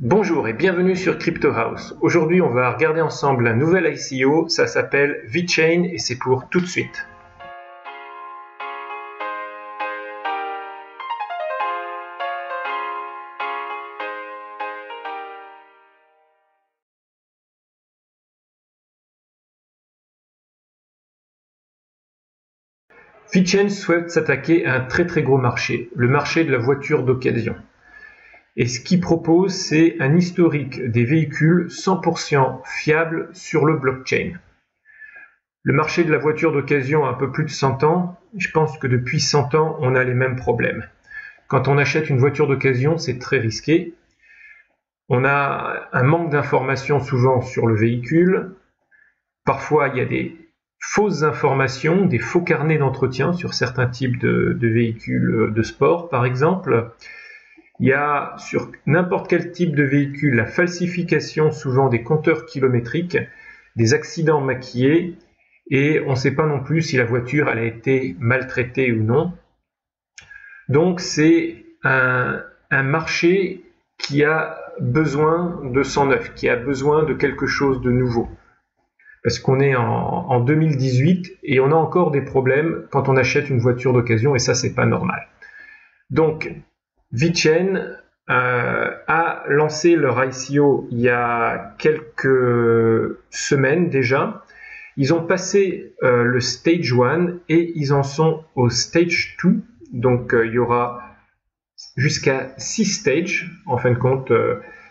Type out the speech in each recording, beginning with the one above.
Bonjour et bienvenue sur Crypto House. Aujourd'hui, on va regarder ensemble un nouvel ICO, ça s'appelle VeChain et c'est pour tout de suite. VeChain souhaite s'attaquer à un très gros marché, le marché de la voiture d'occasion. Et ce qu'il propose, c'est un historique des véhicules 100% fiables sur le blockchain. Le marché de la voiture d'occasion a un peu plus de 100 ans. Je pense que depuis 100 ans, on a les mêmes problèmes. Quand on achète une voiture d'occasion, c'est très risqué. On a un manque d'informations souvent sur le véhicule. Parfois, il y a des fausses informations, des faux carnets d'entretien sur certains types de véhicules de sport, par exemple. Il y a sur n'importe quel type de véhicule la falsification souvent des compteurs kilométriques, des accidents maquillés, et on ne sait pas non plus si la voiture elle a été maltraitée ou non. Donc c'est un marché qui a besoin de sang neuf, qui a besoin de quelque chose de nouveau. Parce qu'on est en 2018 et on a encore des problèmes quand on achète une voiture d'occasion et ça c'est pas normal. Donc VeChain a lancé leur ICO il y a quelques semaines déjà. Ils ont passé le Stage 1 et ils en sont au Stage 2. Donc il y aura jusqu'à 6 stages. En fin de compte,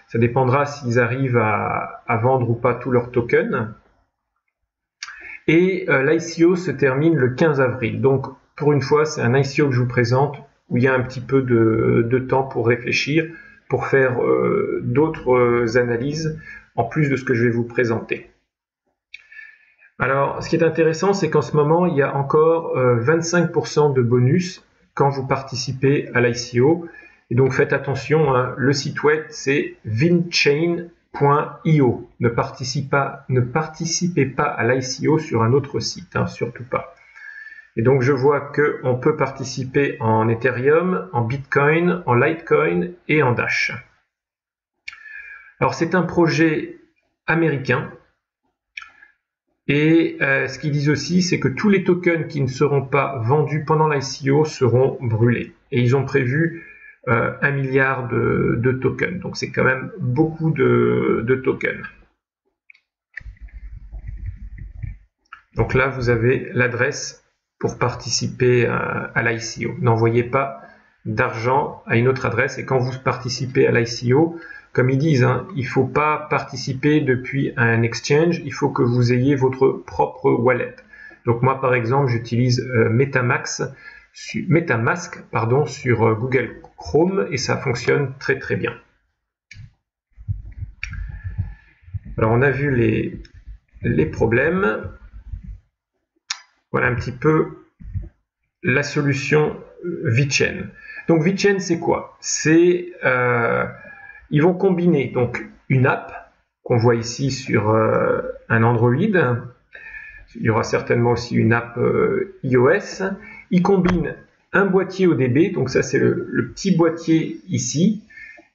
ça dépendra s'ils arrivent à vendre ou pas tous leurs tokens. Et l'ICO se termine le 15 avril. Donc pour une fois, c'est un ICO que je vous présente où il y a un petit peu de temps pour réfléchir, pour faire d'autres analyses, en plus de ce que je vais vous présenter. Alors, ce qui est intéressant, c'est qu'en ce moment, il y a encore 25% de bonus quand vous participez à l'ICO. Et donc, faites attention, hein, le site web, c'est VeChain.io. Ne participez pas à l'ICO sur un autre site, hein, surtout pas. Et donc je vois qu'on peut participer en Ethereum, en Bitcoin, en Litecoin et en Dash. Alors c'est un projet américain et ce qu'ils disent aussi c'est que tous les tokens qui ne seront pas vendus pendant l'ICO seront brûlés. Et ils ont prévu 1 milliard de tokens, donc c'est quand même beaucoup de tokens. Donc là vous avez l'adresse pour participer à l'ICO. N'envoyez pas d'argent à une autre adresse et quand vous participez à l'ICO, comme ils disent, hein, il ne faut pas participer depuis un exchange, il faut que vous ayez votre propre wallet. Donc moi par exemple j'utilise Metamask sur Google Chrome et ça fonctionne très bien. Alors on a vu les problèmes. Voilà un petit peu la solution VeChain. Donc VeChain c'est quoi? C'est ils vont combiner donc une app qu'on voit ici sur un Android. Il y aura certainement aussi une app iOS. Ils combinent un boîtier ODB, donc ça c'est le petit boîtier ici,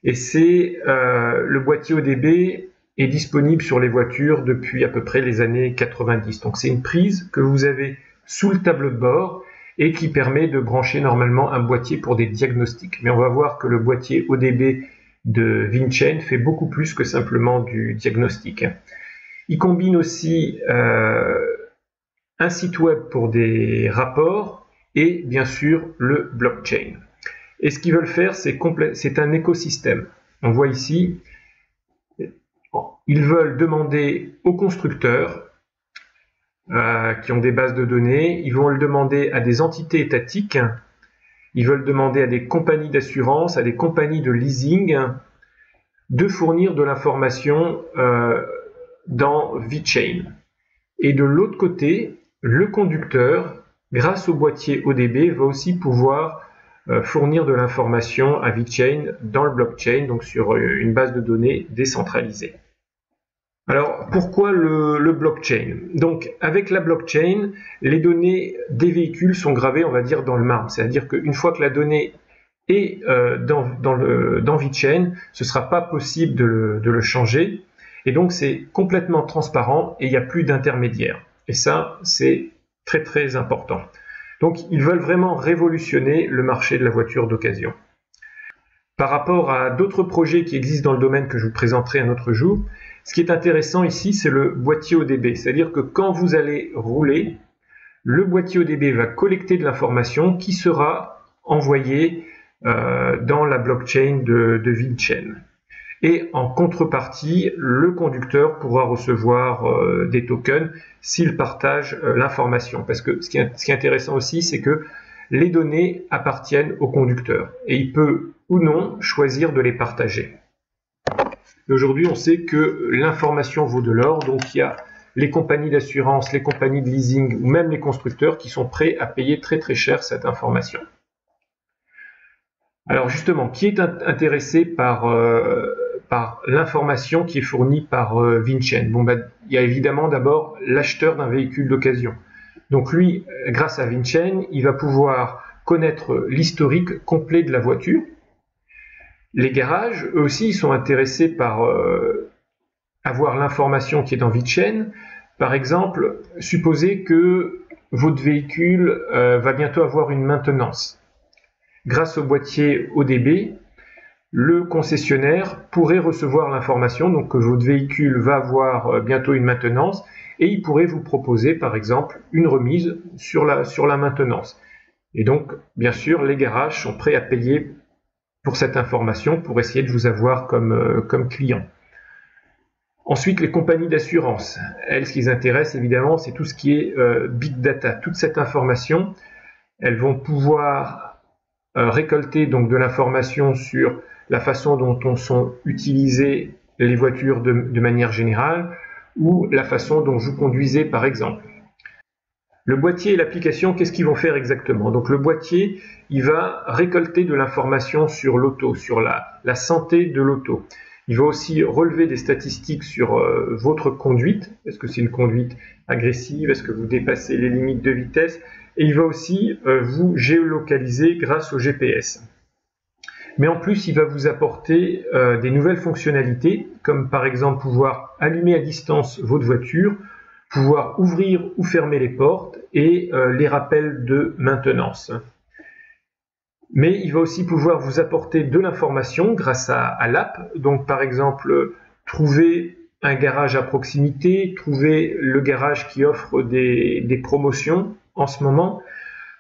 et c'est le boîtier ODB est disponible sur les voitures depuis à peu près les années 90. Donc c'est une prise que vous avez sous le tableau de bord et qui permet de brancher normalement un boîtier pour des diagnostics. Mais on va voir que le boîtier ODB de VeChain fait beaucoup plus que simplement du diagnostic. Il combine aussi un site web pour des rapports et bien sûr le blockchain. Et ce qu'ils veulent faire, c'est un écosystème. On voit ici, ils veulent demander aux constructeurs qui ont des bases de données, ils vont le demander à des entités étatiques, ils veulent demander à des compagnies d'assurance, à des compagnies de leasing, de fournir de l'information dans VeChain. Et de l'autre côté, le conducteur, grâce au boîtier ODB, va aussi pouvoir fournir de l'information à VeChain dans le blockchain, donc sur une base de données décentralisée. Alors, pourquoi le blockchain? Donc, avec la blockchain, les données des véhicules sont gravées, on va dire, dans le marbre. C'est-à-dire qu'une fois que la donnée Et dans VeChain, ce ne sera pas possible de le changer. Et donc, c'est complètement transparent et il n'y a plus d'intermédiaire. Et ça, c'est très très important. Donc, ils veulent vraiment révolutionner le marché de la voiture d'occasion. Par rapport à d'autres projets qui existent dans le domaine que je vous présenterai un autre jour, ce qui est intéressant ici, c'est le boîtier ODB. C'est-à-dire que quand vous allez rouler, le boîtier ODB va collecter de l'information qui sera envoyée dans la blockchain de VeChain. Et en contrepartie, le conducteur pourra recevoir des tokens s'il partage l'information. Parce que ce qui est intéressant aussi, c'est que les données appartiennent au conducteur et il peut ou non choisir de les partager. Aujourd'hui, on sait que l'information vaut de l'or, donc il y a les compagnies d'assurance, les compagnies de leasing ou même les constructeurs qui sont prêts à payer très très cher cette information. Alors justement, qui est intéressé par l'information qui est fournie par VeChain? Bon, il y a évidemment d'abord l'acheteur d'un véhicule d'occasion. Donc lui, grâce à VeChain, il va pouvoir connaître l'historique complet de la voiture. Les garages, eux aussi, ils sont intéressés par avoir l'information qui est dans VeChain. Par exemple, supposez que votre véhicule va bientôt avoir une maintenance. Grâce au boîtier ODB, le concessionnaire pourrait recevoir l'information donc que votre véhicule va avoir bientôt une maintenance et il pourrait vous proposer par exemple une remise sur la maintenance. Et donc, bien sûr, les garages sont prêts à payer pour cette information pour essayer de vous avoir comme client. Ensuite, les compagnies d'assurance. Elles, ce qui les intéresse évidemment, c'est tout ce qui est big data. Toute cette information, elles vont pouvoir récolter donc de l'information sur la façon dont sont utilisées les voitures de manière générale ou la façon dont vous conduisez par exemple. Le boîtier et l'application, qu'est-ce qu'ils vont faire exactement? Donc le boîtier, il va récolter de l'information sur l'auto, sur la santé de l'auto. Il va aussi relever des statistiques sur votre conduite. Est-ce que c'est une conduite agressive? Est-ce que vous dépassez les limites de vitesse? Et il va aussi vous géolocaliser grâce au GPS. Mais en plus, il va vous apporter des nouvelles fonctionnalités, comme par exemple pouvoir allumer à distance votre voiture, pouvoir ouvrir ou fermer les portes et les rappels de maintenance. Mais il va aussi pouvoir vous apporter de l'information grâce à l'app. Donc par exemple, trouver un garage à proximité, trouver le garage qui offre des promotions en ce moment,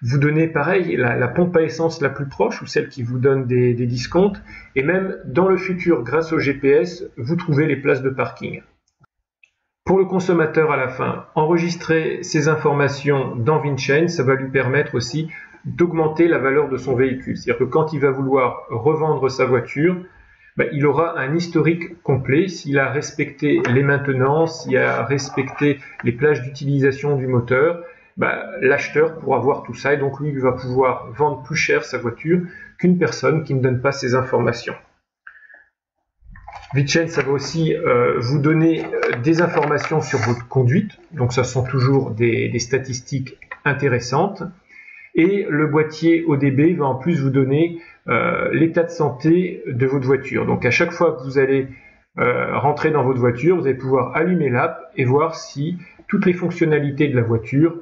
vous donner pareil la pompe à essence la plus proche ou celle qui vous donne des discounts, et même dans le futur, grâce au GPS, vous trouvez les places de parking. Pour le consommateur à la fin, enregistrer ces informations dans VeChain, ça va lui permettre aussi d'augmenter la valeur de son véhicule. C'est-à-dire que quand il va vouloir revendre sa voiture, il aura un historique complet. S'il a respecté les maintenances, s'il a respecté les plages d'utilisation du moteur, l'acheteur pourra voir tout ça et donc lui il va pouvoir vendre plus cher sa voiture qu'une personne qui ne donne pas ces informations. VeChain, ça va aussi vous donner des informations sur votre conduite, donc ça sont toujours des statistiques intéressantes. Et le boîtier ODB va en plus vous donner l'état de santé de votre voiture. Donc à chaque fois que vous allez rentrer dans votre voiture, vous allez pouvoir allumer l'app et voir si toutes les fonctionnalités de la voiture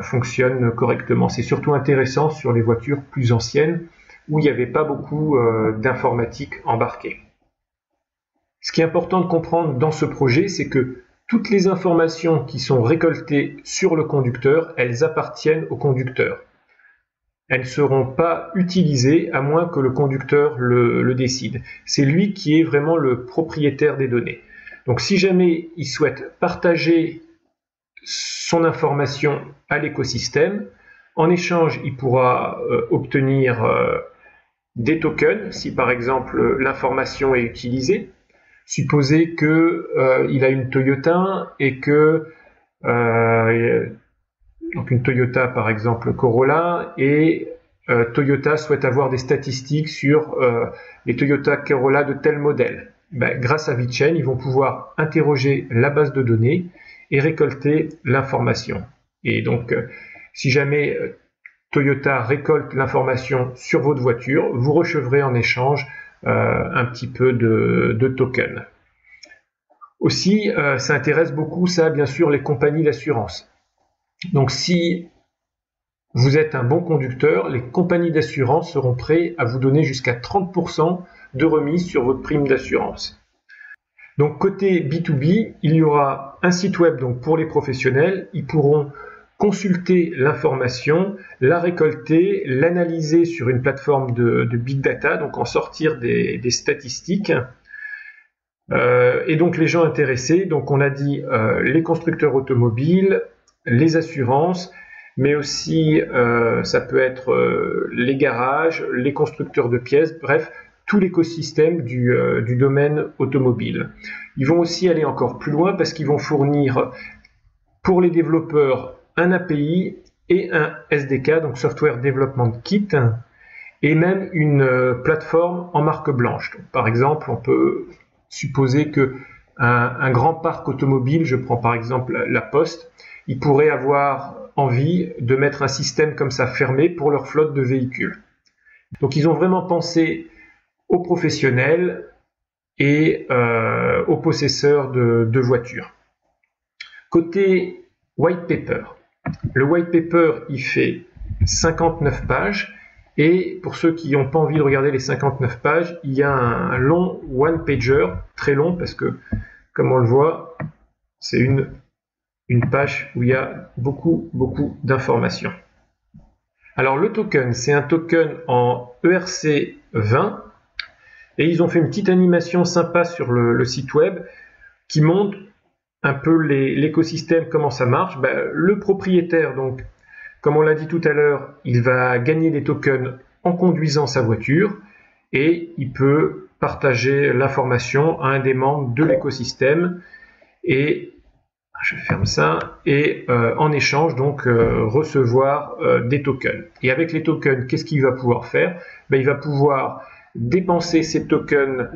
fonctionnent correctement. C'est surtout intéressant sur les voitures plus anciennes où il n'y avait pas beaucoup d'informatique embarquée. Ce qui est important de comprendre dans ce projet, c'est que toutes les informations qui sont récoltées sur le conducteur, elles appartiennent au conducteur. Elles ne seront pas utilisées à moins que le conducteur le décide. C'est lui qui est vraiment le propriétaire des données. Donc si jamais il souhaite partager son information à l'écosystème, en échange, il pourra obtenir des tokens si par exemple l'information est utilisée. Supposez qu'il a une Toyota et que donc une Toyota par exemple Corolla et Toyota souhaite avoir des statistiques sur les Toyota Corolla de tel modèle. Grâce à VeChain, ils vont pouvoir interroger la base de données et récolter l'information. Et donc si jamais Toyota récolte l'information sur votre voiture, vous recevrez en échange un petit peu de tokens. Aussi, ça intéresse beaucoup, ça, bien sûr, les compagnies d'assurance. Donc, si vous êtes un bon conducteur, les compagnies d'assurance seront prêtes à vous donner jusqu'à 30% de remise sur votre prime d'assurance. Donc, côté B2B, il y aura un site web donc, pour les professionnels. Ils pourront consulter l'information, la récolter, l'analyser sur une plateforme de big data, donc en sortir des statistiques. Et donc les gens intéressés, donc on a dit les constructeurs automobiles, les assurances, mais aussi ça peut être les garages, les constructeurs de pièces, bref, tout l'écosystème du domaine automobile. Ils vont aussi aller encore plus loin parce qu'ils vont fournir pour les développeurs un API et un SDK, donc Software Development Kit, et même une plateforme en marque blanche. Donc, par exemple, on peut supposer que un grand parc automobile, je prends par exemple la Poste, ils pourraient avoir envie de mettre un système comme ça fermé pour leur flotte de véhicules. Donc ils ont vraiment pensé aux professionnels et aux possesseurs de voitures. Côté white paper, le white paper il fait 59 pages. Et pour ceux qui n'ont pas envie de regarder les 59 pages, il y a un long one-pager, très long parce que, comme on le voit, c'est une page où il y a beaucoup d'informations. Alors le token, c'est un token en ERC20 et ils ont fait une petite animation sympa sur le site web qui montre un peu l'écosystème, comment ça marche. Le propriétaire, donc, comme on l'a dit tout à l'heure, il va gagner des tokens en conduisant sa voiture et il peut partager l'information à un des membres de l'écosystème et je ferme ça et en échange donc recevoir des tokens. Et avec les tokens, qu'est-ce qu'il va pouvoir faire? Il va pouvoir dépenser ces tokens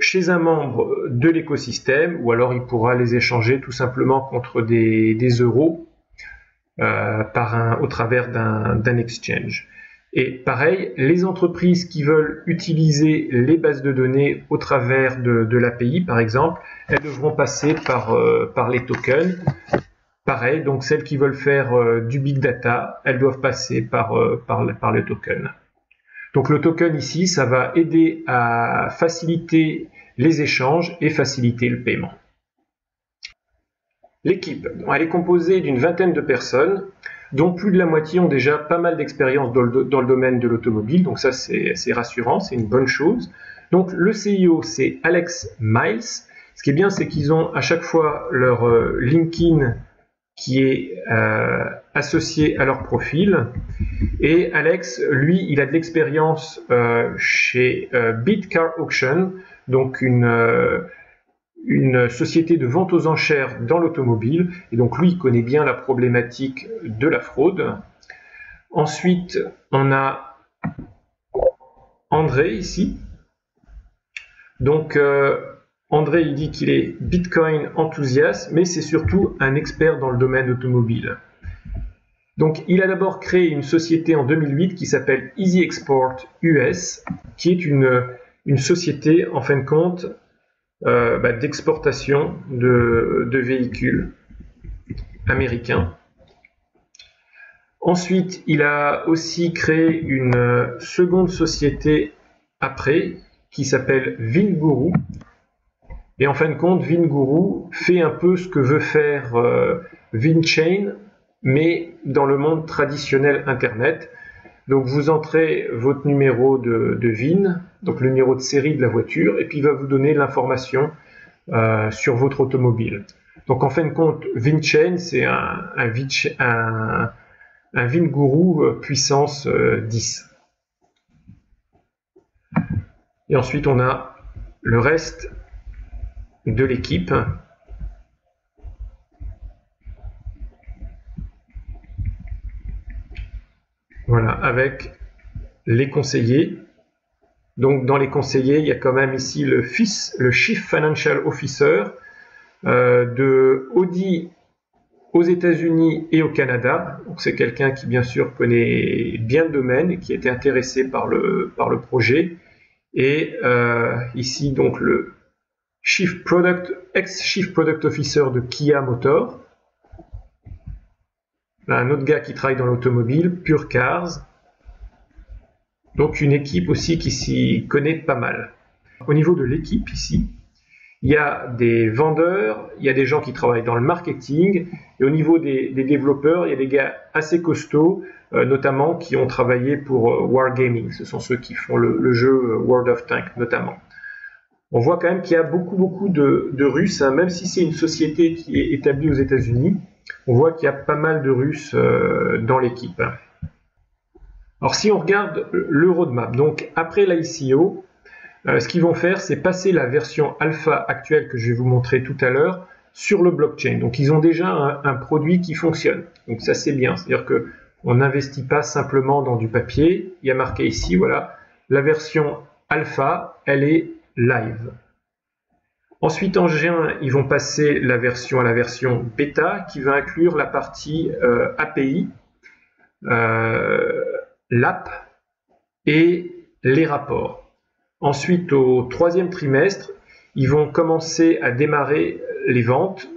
chez un membre de l'écosystème ou alors il pourra les échanger tout simplement contre des euros. Au travers d'un exchange. Et pareil, les entreprises qui veulent utiliser les bases de données au travers de l'API, par exemple, elles devront passer par les tokens. Pareil, donc celles qui veulent faire du big data, elles doivent passer par le token. Donc le token ici, ça va aider à faciliter les échanges et faciliter le paiement. L'équipe, elle est composée d'une vingtaine de personnes, dont plus de la moitié ont déjà pas mal d'expérience dans le domaine de l'automobile, donc ça c'est rassurant, c'est une bonne chose. Donc le CIO c'est Alex Miles. Ce qui est bien, c'est qu'ils ont à chaque fois leur LinkedIn qui est associé à leur profil. Et Alex, lui, il a de l'expérience chez Bitcar Auction, donc une société de vente aux enchères dans l'automobile, et donc lui il connaît bien la problématique de la fraude. Ensuite on a André ici, donc André il dit qu'il est Bitcoin enthousiaste, mais c'est surtout un expert dans le domaine automobile. Donc il a d'abord créé une société en 2008 qui s'appelle Easy Export US, qui est une société en fin de compte d'exportation de véhicules américains. Ensuite, il a aussi créé une seconde société après qui s'appelle VinGuru. Et en fin de compte, VinGuru fait un peu ce que veut faire VinChain, mais dans le monde traditionnel Internet. Donc vous entrez votre numéro de VIN, donc le numéro de série de la voiture, et puis il va vous donner l'information sur votre automobile. Donc en fin de compte, VinChain, c'est un VinGuru puissance 10. Et ensuite on a le reste de l'équipe. Voilà, avec les conseillers. Donc dans les conseillers, il y a quand même ici le Chief Financial Officer de Audi aux États-Unis et au Canada. Donc c'est quelqu'un qui bien sûr connaît bien le domaine et qui a été intéressé par le projet. Et ici donc le ex-Chief Product Officer de Kia Motor. Là, un autre gars qui travaille dans l'automobile, Pure Cars. Donc une équipe aussi qui s'y connaît pas mal. Au niveau de l'équipe ici, il y a des vendeurs, il y a des gens qui travaillent dans le marketing, et au niveau des développeurs, il y a des gars assez costauds, notamment qui ont travaillé pour Wargaming. Ce sont ceux qui font le jeu World of Tanks notamment. On voit quand même qu'il y a beaucoup de Russes, hein, même si c'est une société qui est établie aux États-Unis, on voit qu'il y a pas mal de Russes dans l'équipe. Alors si on regarde le roadmap, donc après l'ICO, ce qu'ils vont faire, c'est passer la version alpha actuelle que je vais vous montrer tout à l'heure sur le blockchain. Donc ils ont déjà un produit qui fonctionne. Donc ça c'est bien, c'est-à-dire qu'on n'investit pas simplement dans du papier. Il y a marqué ici, voilà, la version alpha, elle est live. Ensuite en juin, ils vont passer la version à la version bêta qui va inclure la partie API, l'app et les rapports. Ensuite, au troisième trimestre, ils vont commencer à démarrer les ventes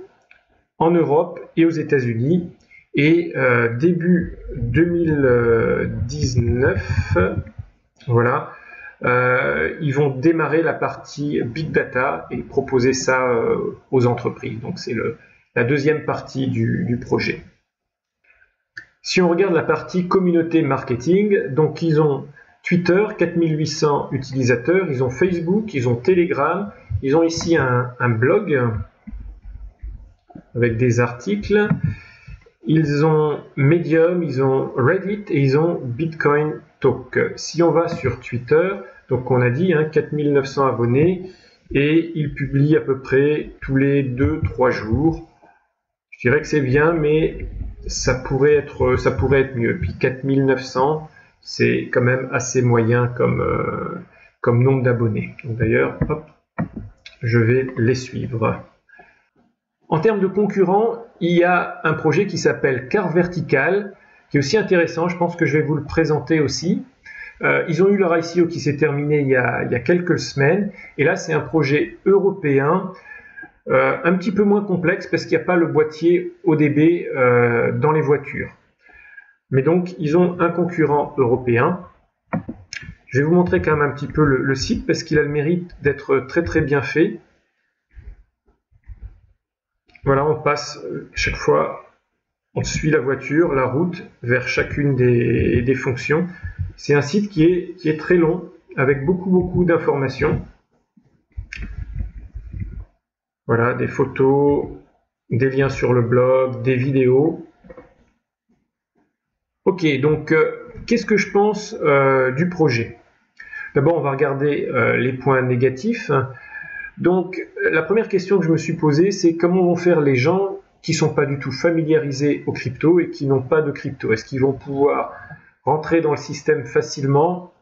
en Europe et aux États-Unis. Et début 2019, voilà, ils vont démarrer la partie Big Data et proposer ça aux entreprises. Donc c'est la deuxième partie du projet. Si on regarde la partie communauté marketing, donc ils ont Twitter, 4800 utilisateurs, ils ont Facebook, ils ont Telegram, ils ont ici un blog avec des articles, ils ont Medium, ils ont Reddit et ils ont Bitcoin Talk. Si on va sur Twitter, donc on a dit 4900 abonnés et ils publient à peu près tous les 2-3 jours. Je dirais que c'est bien, mais ça pourrait être mieux. Puis 4900, c'est quand même assez moyen comme nombre d'abonnés. D'ailleurs, hop, je vais les suivre. En termes de concurrents, il y a un projet qui s'appelle Car Vertical, qui est aussi intéressant. Je pense que je vais vous le présenter aussi. Ils ont eu leur ICO qui s'est terminé il y a quelques semaines. Et là, c'est un projet européen, un petit peu moins complexe parce qu'il n'y a pas le boîtier ODB dans les voitures. Mais donc, ils ont un concurrent européen. Je vais vous montrer quand même un petit peu le site parce qu'il a le mérite d'être très bien fait. Voilà, on passe chaque fois, on suit la voiture, la route, vers chacune des fonctions. C'est un site qui est très long, avec beaucoup d'informations. Voilà, des photos, des liens sur le blog, des vidéos. Ok, donc qu'est-ce que je pense du projet? D'abord, on va regarder les points négatifs. Donc, la première question que je me suis posée, c'est comment vont faire les gens qui ne sont pas du tout familiarisés aux cryptos et qui n'ont pas de crypto? Est-ce qu'ils vont pouvoir rentrer dans le système facilement?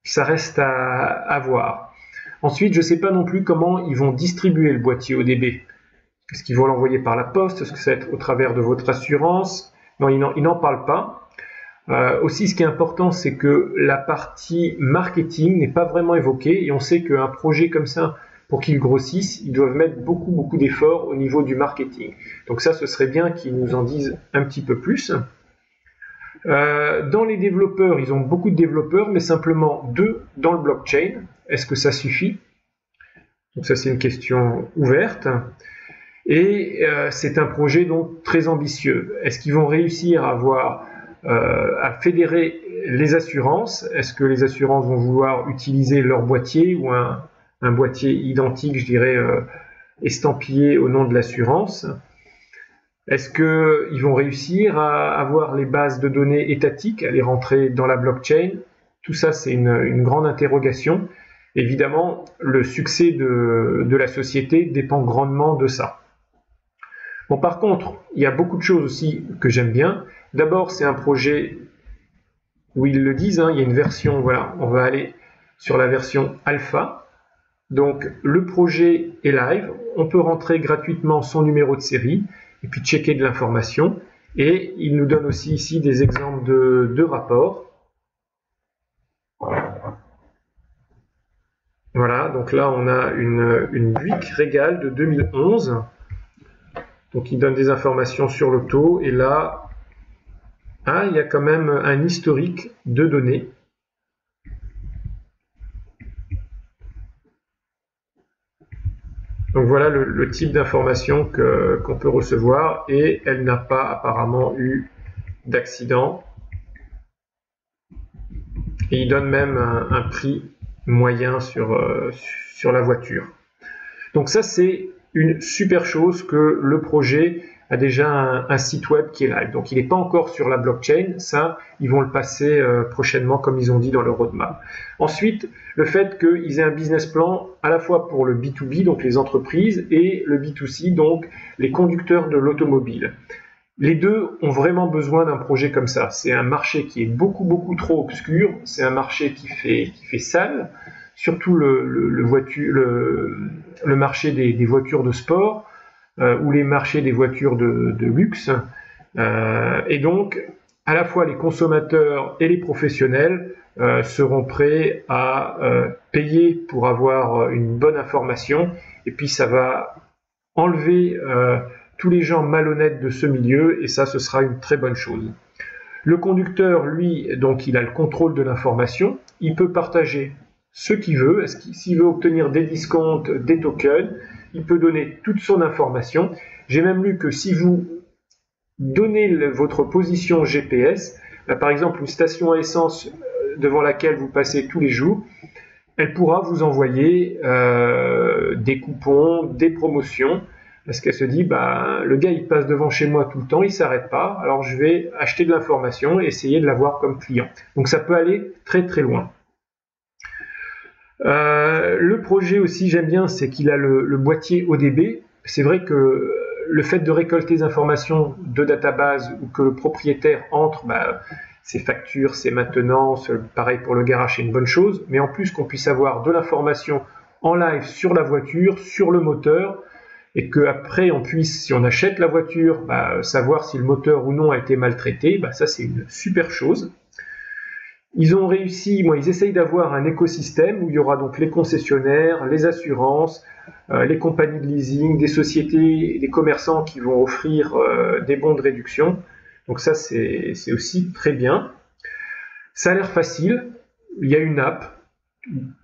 Ça reste à voir. Ensuite, je ne sais pas non plus comment ils vont distribuer le boîtier ODB. Est-ce qu'ils vont l'envoyer par la poste? Est-ce que ça va être au travers de votre assurance? Non, ils n'en parlent pas. Aussi, ce qui est important, c'est que la partie marketing n'est pas vraiment évoquée et on sait qu'un projet comme ça, pour qu'ils grossissent, ils doivent mettre beaucoup d'efforts au niveau du marketing. Donc ça, ce serait bien qu'ils nous en disent un petit peu plus. Dans les développeurs, ils ont beaucoup de développeurs, mais simplement 2 dans le blockchain. Est-ce que ça suffit? Donc ça, c'est une question ouverte. Et c'est un projet donc très ambitieux. Est-ce qu'ils vont réussir à fédérer les assurances? Est-ce que les assurances vont vouloir utiliser leur boîtier ou un boîtier identique, je dirais, estampillé au nom de l'assurance? Est-ce qu'ils vont réussir à avoir les bases de données étatiques, à les rentrer dans la blockchain? Tout ça, c'est une grande interrogation. Évidemment, le succès de la société dépend grandement de ça. Bon, par contre, il y a beaucoup de choses aussi que j'aime bien. D'abord, c'est un projet où ils le disent, il y a une version, voilà, on va aller sur la version alpha. Donc, le projet est live, on peut rentrer gratuitement son numéro de série et puis checker de l'information. Et il nous donne aussi ici des exemples de rapports. Voilà, donc là on a une Buick Regal de 2011. Donc il donne des informations sur l'auto, et là, il y a quand même un historique de données. Donc voilà le type d'information qu'on peut recevoir, et elle n'a pas apparemment eu d'accident. Et il donne même un prix moyen sur la voiture. Donc ça, c'est une super chose, que le projet a déjà un site web qui est live. Donc il n'est pas encore sur la blockchain, ça ils vont le passer prochainement, comme ils ont dit dans le roadmap. Ensuite, le fait qu'ils aient un business plan à la fois pour le B2B, donc les entreprises, et le B2C, donc les conducteurs de l'automobile. Les deux ont vraiment besoin d'un projet comme ça. C'est un marché qui est beaucoup trop obscur, c'est un marché qui fait sale, surtout le marché des voitures de sport, ou les marchés des voitures de luxe. Et donc, à la fois les consommateurs et les professionnels seront prêts à payer pour avoir une bonne information, et puis ça va enlever tous les gens malhonnêtes de ce milieu, et ça, ce sera une très bonne chose. Le conducteur, lui, donc il a le contrôle de l'information, il peut partager ce qu'il veut. S'il veut obtenir des discounts, des tokens, il peut donner toute son information. J'ai même lu que si vous donnez votre position GPS, par exemple une station à essence devant laquelle vous passez tous les jours, elle pourra vous envoyer des coupons, des promotions, parce qu'elle se dit, le gars il passe devant chez moi tout le temps, il ne s'arrête pas, alors je vais acheter de l'information et essayer de l'avoir comme client. Donc ça peut aller très loin. Le projet aussi, j'aime bien, c'est qu'il a le boîtier ODB. C'est vrai que le fait de récolter des informations de database, ou que le propriétaire entre ses factures, ses maintenances, pareil pour le garage, c'est une bonne chose, mais en plus qu'on puisse avoir de l'information en live sur la voiture, sur le moteur, et qu'après on puisse, si on achète la voiture, savoir si le moteur ou non a été maltraité, ça c'est une super chose. Ils ont réussi, ils essayent d'avoir un écosystème où il y aura donc les concessionnaires, les assurances, les compagnies de leasing, des sociétés, des commerçants qui vont offrir des bons de réduction. Donc ça, c'est aussi très bien. Ça a l'air facile. Il y a une app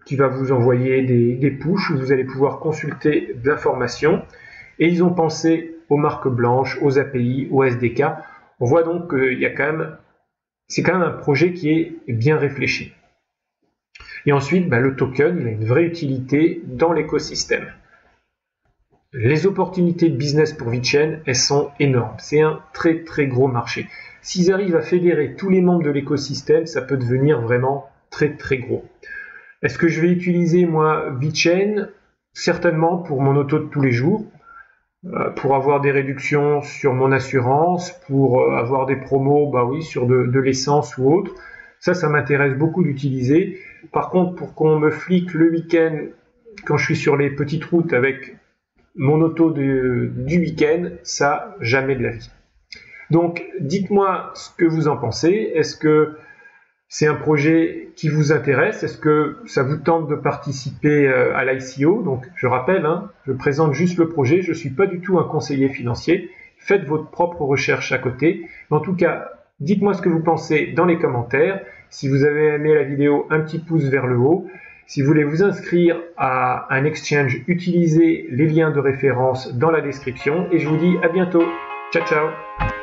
qui va vous envoyer des pushs où vous allez pouvoir consulter de l'information. Et ils ont pensé aux marques blanches, aux API, aux SDK. On voit donc qu'il y a c'est quand même un projet qui est bien réfléchi. Et ensuite, le token, il a une vraie utilité dans l'écosystème. Les opportunités de business pour VeChain, elles sont énormes. C'est un très gros marché. S'ils arrivent à fédérer tous les membres de l'écosystème, ça peut devenir vraiment très gros. Est-ce que je vais utiliser, moi, VeChain? Certainement pour mon auto de tous les jours, pour avoir des réductions sur mon assurance, pour avoir des promos, oui, sur de l'essence ou autre. Ça m'intéresse beaucoup d'utiliser. Par contre, pour qu'on me flique le week-end, quand je suis sur les petites routes avec mon auto du week-end, ça, jamais de la vie. Donc, dites-moi ce que vous en pensez. Est-ce que c'est un projet qui vous intéresse? Est-ce que ça vous tente de participer à l'ICO? Donc, je rappelle, je présente juste le projet. Je ne suis pas du tout un conseiller financier. Faites votre propre recherche à côté. En tout cas, dites-moi ce que vous pensez dans les commentaires. Si vous avez aimé la vidéo, un petit pouce vers le haut. Si vous voulez vous inscrire à un exchange, utilisez les liens de référence dans la description. Et je vous dis à bientôt. Ciao, ciao!